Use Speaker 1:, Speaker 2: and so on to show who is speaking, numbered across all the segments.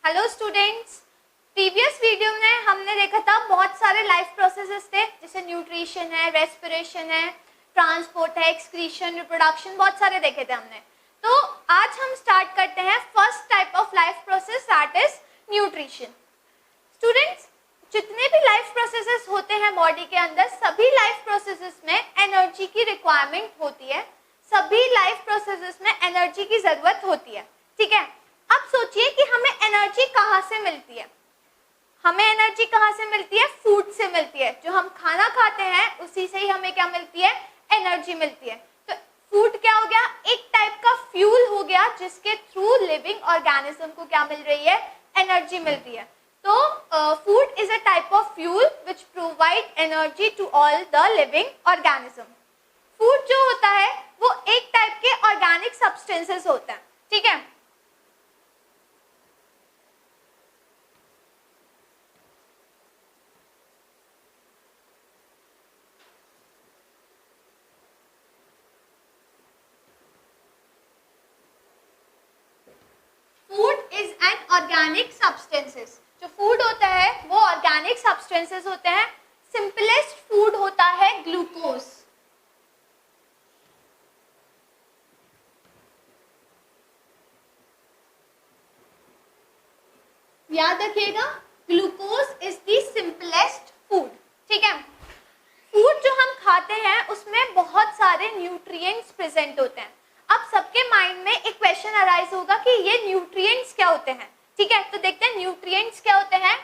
Speaker 1: Hello students, previous video में हमने देखा था बहुत सारे लाइफ प्रोसेसेस थे, जैसे न्यूट्रिशन है, रेस्पिरेशन है, ट्रांसपोर्ट है, एक्सक्रीशन, रिप्रोडक्शन, बहुत सारे देखे थे हमने। तो आज हम स्टार्ट करते हैं first type of life process, that is nutrition. Students, जितने भी लाइफ प्रोसेसेस होते हैं बॉडी के अंदर, सभी लाइफ प्रोसेसेस में एनर्जी की रिक्वायरमेंट होती है, सभी लाइफ प्रोसेसेस में एनर्जी की जरूरत होती है। ठीक है, अब सोचिए कि हमें एनर्जी कहाँ से मिलती है। हमें एनर्जी कहाँ से मिलती है? फूड से मिलती है। जो हम खाना खाते हैं उसी से ही हमें क्या मिलती है? एनर्जी मिलती है। तो फूड क्या हो गया? एक टाइप का फ्यूल हो गया जिसके थ्रू लिविंग ऑर्गेनिज्म को क्या मिल रही है? एनर्जी मिलती है। तो food is a type of fuel which provide energy to all the living organism. Food जो होता है वो एक टाइप के ऑर्गेनिक सब्सटेंसेस होते हैं। ठीक है, ऑर्गेनिक सब्सटेंसेस। जो फूड होता है वो ऑर्गेनिक सब्सटेंसेस होते हैं। सिंपलेस्ट फूड होता है ग्लूकोज। याद रखिएगा, glucose is the simplest food. ठीक है, फूड जो हम खाते हैं उसमें बहुत सारे न्यूट्रिएंट्स प्रेजेंट होते हैं। अब सबके माइंड में एक क्वेश्चन अराइज होगा कि ये न्यूट्रिएंट्स क्या होते हैं। ठीक है, तो देखते हैं न्यूट्रिएंट्स क्या होते हैं।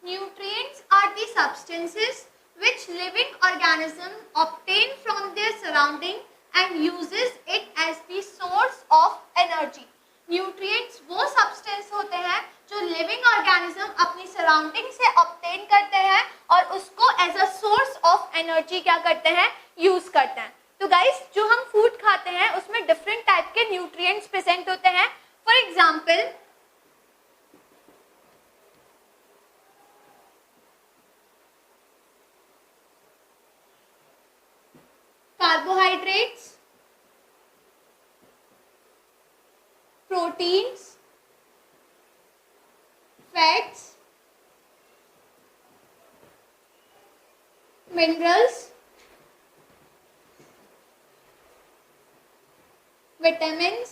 Speaker 1: Nutrients are the substances which living organism obtain from their surrounding and uses it as the source of energy. Nutrients वो substance होते हैं जो living organism अपनी surrounding से obtain करते हैं और उसको as a source of energy क्या करते हैं? use करते हैं। तो guys, जो हम food खाते हैं उसमें different type के nutrients present होते हैं। For example, carbohydrates, proteins, fats, minerals, vitamins,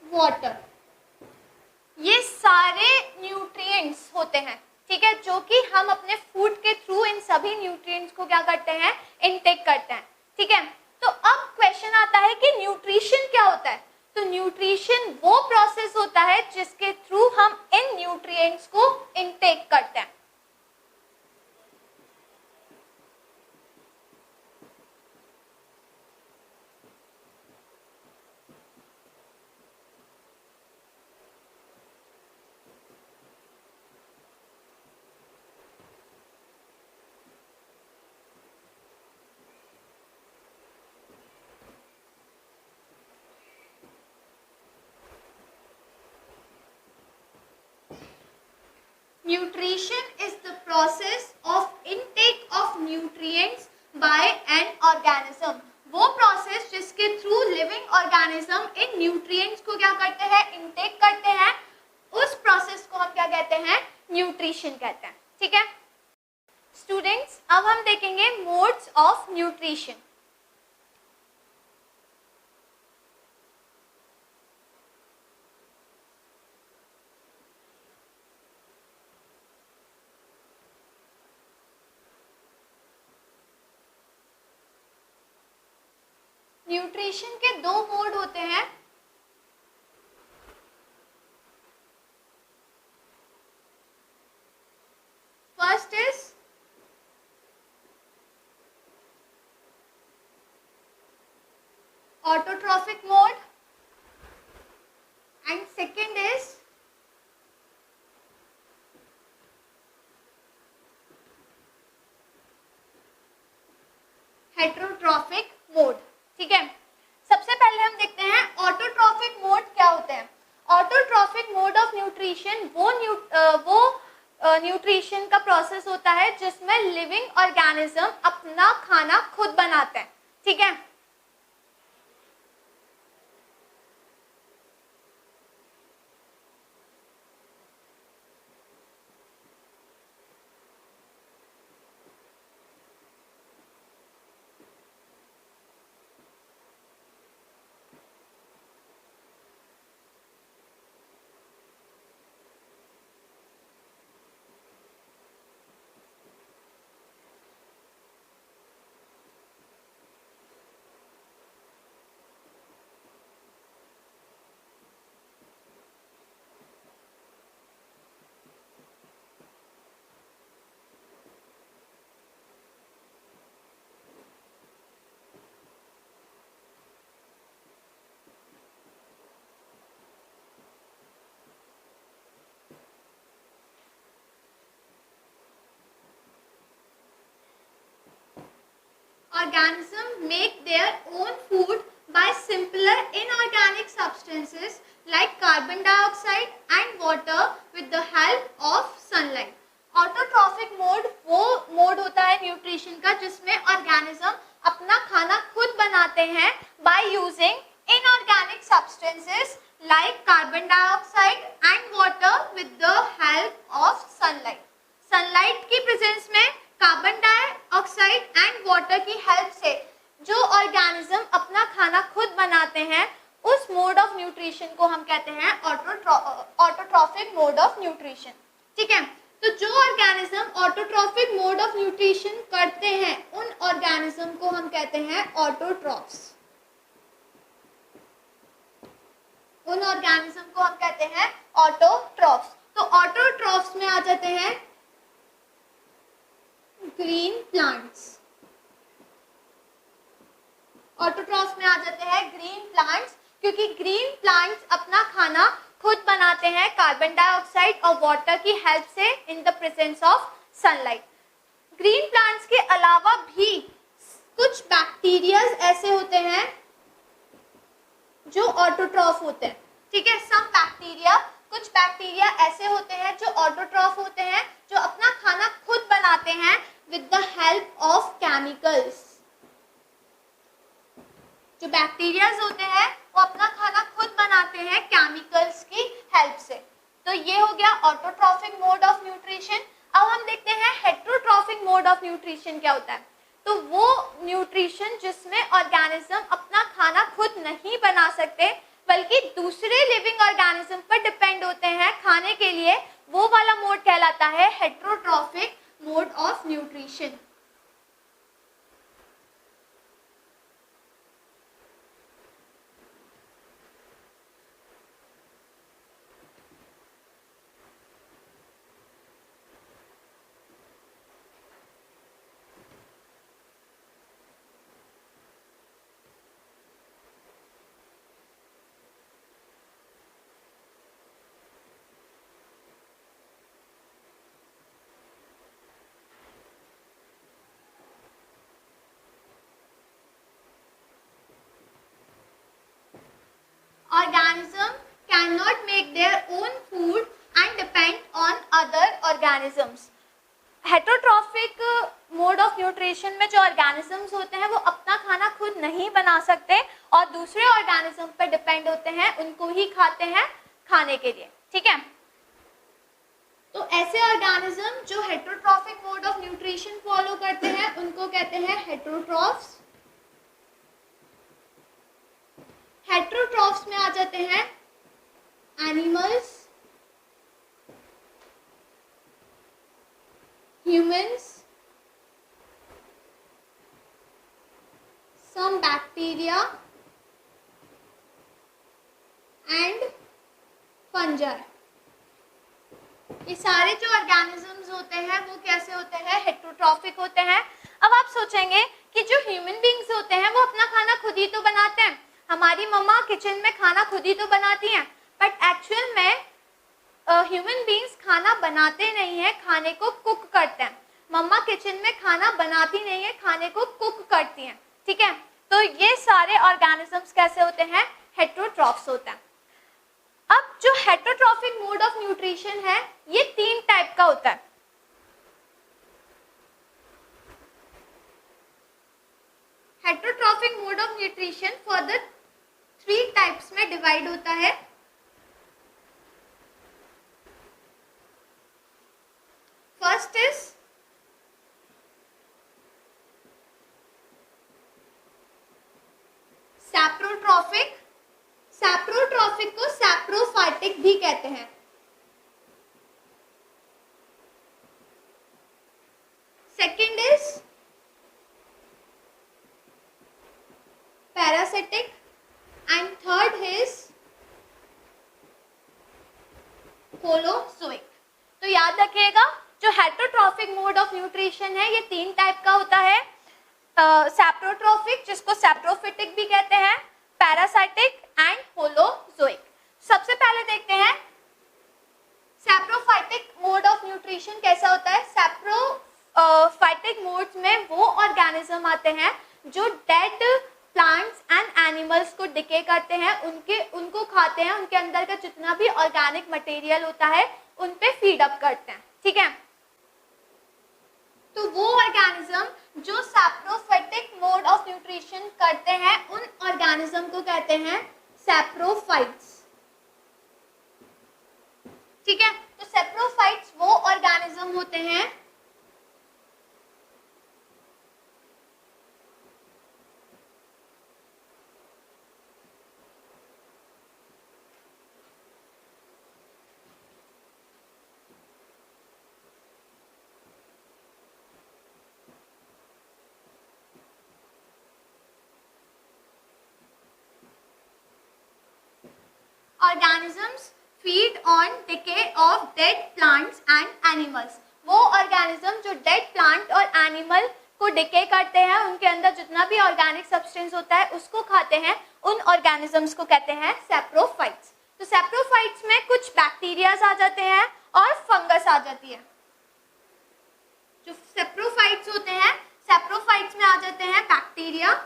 Speaker 1: water, ये सारे न्यूट्रिएंट्स होते हैं। ठीक है, जो कि हम अपने फूड के थ्रू इन सभी न्यूट्रिएंट्स को क्या करते हैं? इनटेक करते हैं। ठीक है, तो अब क्वेश्चन आता है कि न्यूट्रिशन क्या होता है। तो न्यूट्रिशन वो प्रोसेस होता है जिसके थ्रू हम इन न्यूट्रिएंट्स को इनटेक करते हैं। Nutrition is the process of intake of nutrients by an organism. वो प्रोसेस जिसके through living organism in nutrients को क्या करते हैं? इनटेक करते हैं। उस प्रोसेस को हम क्या कहते हैं? न्यूट्रिशन कहते हैं। ठीक है स्टूडेंट्स, अब हम देखेंगे मोड्स ऑफ न्यूट्रिशन। न्यूट्रिशन के दो मोड होते हैं। First is autotrophic mode and second is heterotrophic mode। ठीक है, सबसे पहले हम देखते हैं ऑटोट्रॉफिक मोड क्या होते हैं। ऑटोट्रॉफिक मोड ऑफ न्यूट्रिशन वो न्यूट्रिशन का प्रोसेस होता है जिसमें लिविंग ऑर्गेनिज्म अपना खाना खुद बनाते हैं। ठीक है, organisms make their own food by simpler inorganic substances like carbon dioxide and water with the help of sunlight। Autotrophic mode वो मोड होता है न्यूट्रिशन का जिसमें ऑर्गेनिज्म अपना खाना खुद बनाते हैं by using inorganic substances like carbon dioxide and water with the help of sunlight. Sunlight की प्रेजेंस में कार्बन डाइऑक्साइड एंड वाटर की हेल्प से जो ऑर्गेनिज्म अपना खाना खुद बनाते हैं उस मोड ऑफ न्यूट्रिशन को हम कहते हैं ऑटोट्रॉफिक मोड ऑफ न्यूट्रिशन। ठीक है, तो जो organism autotrophic mode of nutrition करते हैं उन ऑर्गेनिज्म को हम कहते हैं ऑटोट्रॉफ्स। उन ऑर्गेनिज्म को हम कहते हैं ऑटोट्रॉफ्स। तो ऑटोट्रॉफ्स में आ जाते हैं ग्रीन प्लांट्स। ऑटोट्रॉफ्स में आ जाते हैं ग्रीन प्लांट्स क्योंकि ग्रीन प्लांट्स अपना खाना खुद बनाते हैं कार्बन डाइऑक्साइड और वाटर की हेल्प से in the presence of sunlight. Green plants के अलावा भी कुछ बैक्टीरियाज ऐसे होते हैं जो ऑटोट्रॉफ होते हैं। ठीक है, कुछ बैक्टीरिया ऐसे होते हैं जो ऑटोट्रॉफ होते हैं, जो अपना खाना खुद बनाते हैं with the help of chemicals. जो बैक्टीरियाज होते हैं वो अपना खाना खुद बनाते हैं केमिकल्स की हेल्प से। तो ये हो गया ऑटोट्रॉफिक मोड ऑफ न्यूट्रिशन। अब हम देखते हैं हेटरोट्रॉफिक मोड ऑफ न्यूट्रिशन क्या होता है। तो वो न्यूट्रिशन जिसमें ऑर्गेनिज्म अपना खाना खुद नहीं बना सकते बल्कि दूसरे लिविंग ऑर्गेनिज्म पर डिपेंड होते हैं खाने के लिए, वो वाला मोड कहलाता है heterotrophic mode of nutrition. Organism cannot make their own food and depend on other organisms। Heterotrophic mode of nutrition में जो ऑर्गेनिजम्स होते हैं वो अपना खाना खुद नहीं बना सकते और दूसरे ऑर्गेनिज्म पर डिपेंड होते हैं, उनको ही खाते हैं खाने के लिए। ठीक है, तो ऐसे ऑर्गेनिज्म जो heterotrophic mode of nutrition follow करते हैं उनको कहते हैं हेटरोट्रॉफ्स। हेटरोट्रॉफ्स में आ जाते हैं animals, humans, some bacteria fungi. ये सारे जो ऑर्गेनिजम्स होते हैं वो कैसे होते हैं? हेटेरोट्रॉफिक होते हैं। अब आप सोचेंगे कि जो ह्यूमन बींग्स होते हैं वो अपना खाना खुद ही तो बनाते हैं, हमारी मम्मा किचन में खाना खुद ही तो बनाती हैं, बट एक्चुअल में ह्यूमन बींग्स खाना बनाते नहीं है, खाने को कुक करते हैं। मम्मा किचन में खाना बनाती नहीं है, खाने को कुक करती हैं, ठीक है। तो ये सारे ऑर्गेनिजम्स कैसे होते हैं? हेटेरोट्रॉफ्स होते हैं। अब जो हेटेरोट्रॉफिक मोड ऑफ न्यूट्रिशन है ये 3 टाइप का होता है। Heterotrophic mode of nutrition further 3 types में डिवाइड होता है। First is सैप्रोट्रॉफिक। सैप्रोट्रॉफिक को सैप्रोफाइटिक भी कहते हैं। Second is parasitic and third is holozoic. तो याद रखिएगा जो हेटेरोट्रॉफिक मोड ऑफ न्यूट्रिशन है ये 3 टाइप का होता है। सैप्रोट्रॉफिक जिसको सैप्रोफिटिक भी कहते हैं, पैरासाइटिक एंड होलोजोइक। सबसे पहले देखते हैं सैप्रोफाइटिक मोड ऑफ न्यूट्रिशन कैसा होता है। सैप्रोफाइटिक मोड में वो ऑर्गेनिज्म आते हैं जो डेड प्लांट्स एंड एनिमल्स को डिके करते हैं, उनको खाते हैं, उनके अंदर का जितना भी ऑर्गेनिक मटेरियल होता है उन पे फीड अप करते हैं, ठीक है। तो वो ऑर्गेनिज्म जो सैप्रोफाइटिक मोड ऑफ न्यूट्रिशन करते हैं उन ऑर्गेनिज्म को कहते हैं सैप्रोफाइट्स, ठीक है। तो सैप्रोफाइट्स वो ऑर्गेनिज्म होते हैं organisms feed on decay of dead plants and animals। वो ऑर्गेनिज्म जो डेड प्लांट और एनिमल को डिके करते हैं, उनके अंदर जितना भी ऑर्गेनिक सब्सटेंस होता है उसको खाते हैं, उन ऑर्गेनिजम्स को कहते हैं सैप्रोफाइट्स। तो सैप्रोफाइट्स में कुछ बैक्टीरियाज आ जाते हैं और फंगस आ जाती है। जो सैप्रोफाइट्स होते हैं, सैप्रोफाइट्स में आ जाते हैं बैक्टीरिया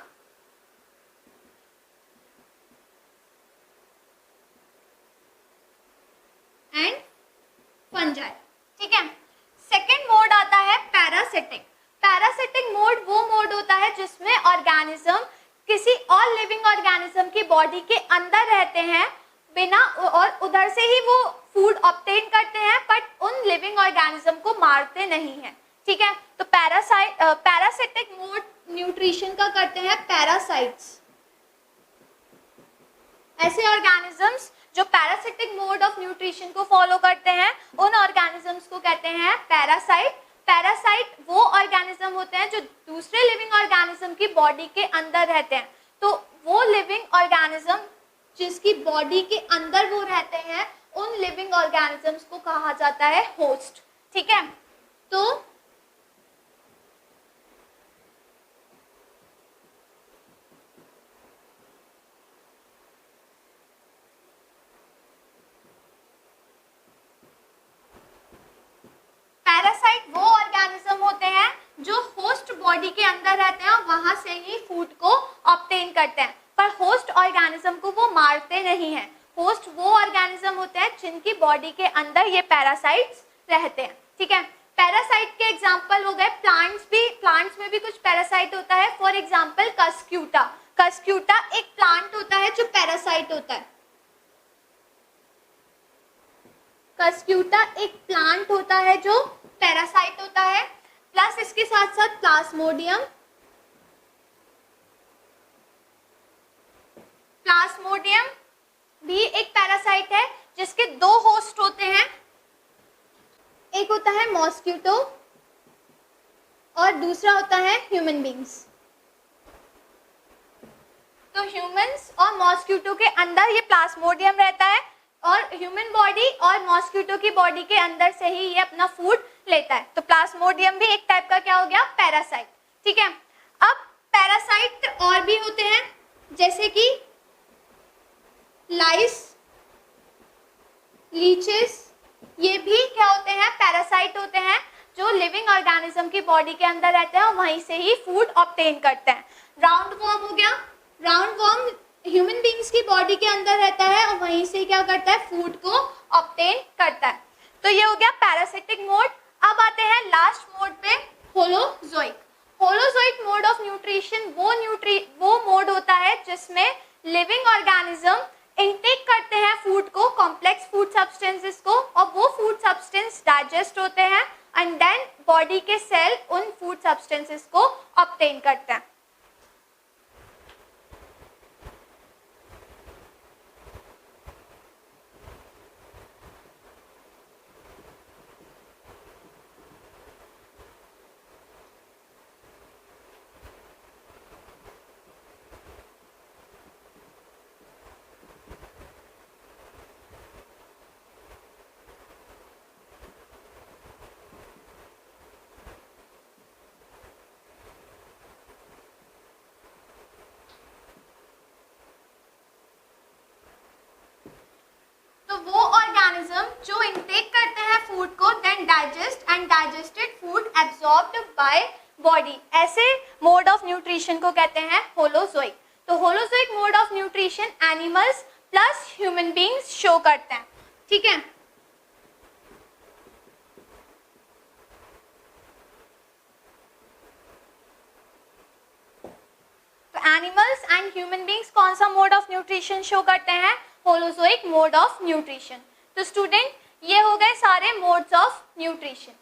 Speaker 1: एंड फंजाई, ठीक है। सेकेंड मोड आता है पैरासिटिक। पैरासिटिक मोड वो मोड होता है जिसमें ऑर्गेनिज्म किसी और लिविंग ऑर्गेनिज्म की बॉडी के अंदर रहते हैं बिना, और उधर से ही वो फूड ऑब्टेन करते हैं, बट उन लिविंग ऑर्गेनिज्म को मारते नहीं है, ठीक है। तो पैरासिटिक मोड न्यूट्रिशन का करते हैं पैरासाइट्स। ऐसे ऑर्गेनिजम्स जो पैरासिटिक मोड ऑफ न्यूट्रिशन को फॉलो करते हैं उन ऑर्गेनिजम्स को कहते हैं पैरासाइट। पैरासाइट वो ऑर्गेनिज्म होते हैं जो दूसरे लिविंग ऑर्गेनिज्म की बॉडी के अंदर रहते हैं। तो वो लिविंग ऑर्गेनिज्म जिसकी बॉडी के अंदर वो रहते हैं उन लिविंग ऑर्गेनिजम्स को कहा जाता है होस्ट, ठीक है। तो पैरासाइट वो ऑर्गेनिज्म होते हैं जो होस्ट बॉडी के अंदर रहते हैं और वहां से ही फूड को ऑब्टेन करते हैं, पर होस्ट ऑर्गेनिज्म को वो मारते नहीं हैं। होस्ट वो ऑर्गेनिज्म होते हैं जिनकी बॉडी के अंदर ये पैरासाइट्स रहते हैं, ठीक है। पैरासाइट के एग्जांपल हो गए प्लांट्स में भी कुछ पैरासाइट होता है। For example Cuscuta. कस्क्यूटा एक प्लांट होता है जो पैरासाइट होता है। कस्क्यूटा एक प्लांट होता है जो पैरासाइट होता है, प्लस इसके साथ साथ प्लाज्मोडियम। प्लाज्मोडियम भी एक पैरासाइट है जिसके 2 होस्ट होते हैं, एक होता है मॉस्किटो और दूसरा होता है ह्यूमन बींग्स। तो ह्यूमंस और मॉस्किटो के अंदर ये प्लाज्मोडियम रहता है, और ह्यूमन बॉडी और मॉस्किटो की बॉडी के अंदर से ही ये अपना फूड लेता है। तो प्लाज्मोडियम भी एक टाइप का क्या हो गया, पैरासाइट। ठीक है, अब पैरासाइट और भी होते हैं जैसे कि लाइस, लीचेस, ये भी क्या होते हैं, पैरासाइट होते हैं जो लिविंग ऑर्गेनिज्म की बॉडी के अंदर रहते हैं और वहीं से ही फूड ऑब्टेन करते हैं। राउंड वॉर्म हो गया, राउंड वॉर्म ह्यूमन बींग्स की बॉडी के अंदर रहता है और वहीं से क्या करता है, फूड को ऑब्टेन करता है। तो ये हो गया पैरासिटिक मोड। अब आते हैं लास्ट मोड पे, holozoic. Holozoic mode of nutrition वो मोड होता है जिसमें लिविंग ऑर्गेनिज्म इनटेक करते हैं फूड को, कॉम्प्लेक्स फूड सब्सटेंसेस को, और वो फूड सब्सटेंस डाइजेस्ट होते हैं एंड देन बॉडी के सेल उन फूड सब्सटेंसेस को ऑब्टेन करते हैं। तो वो ऑर्गेनिज्म जो इनटेक करते हैं फूड को, then digest and digested food absorbed by body, ऐसे मोड ऑफ न्यूट्रिशन को कहते हैं होलोजोइक। तो holozoic mode of nutrition animals plus human beings show करते हैं। ठीक है, तो एनिमल्स एंड ह्यूमन बींग्स कौन सा मोड ऑफ न्यूट्रिशन शो करते हैं, होलोजोइक मोड ऑफ न्यूट्रिशन। तो स्टूडेंट ये हो गए सारे मोड्स ऑफ न्यूट्रिशन।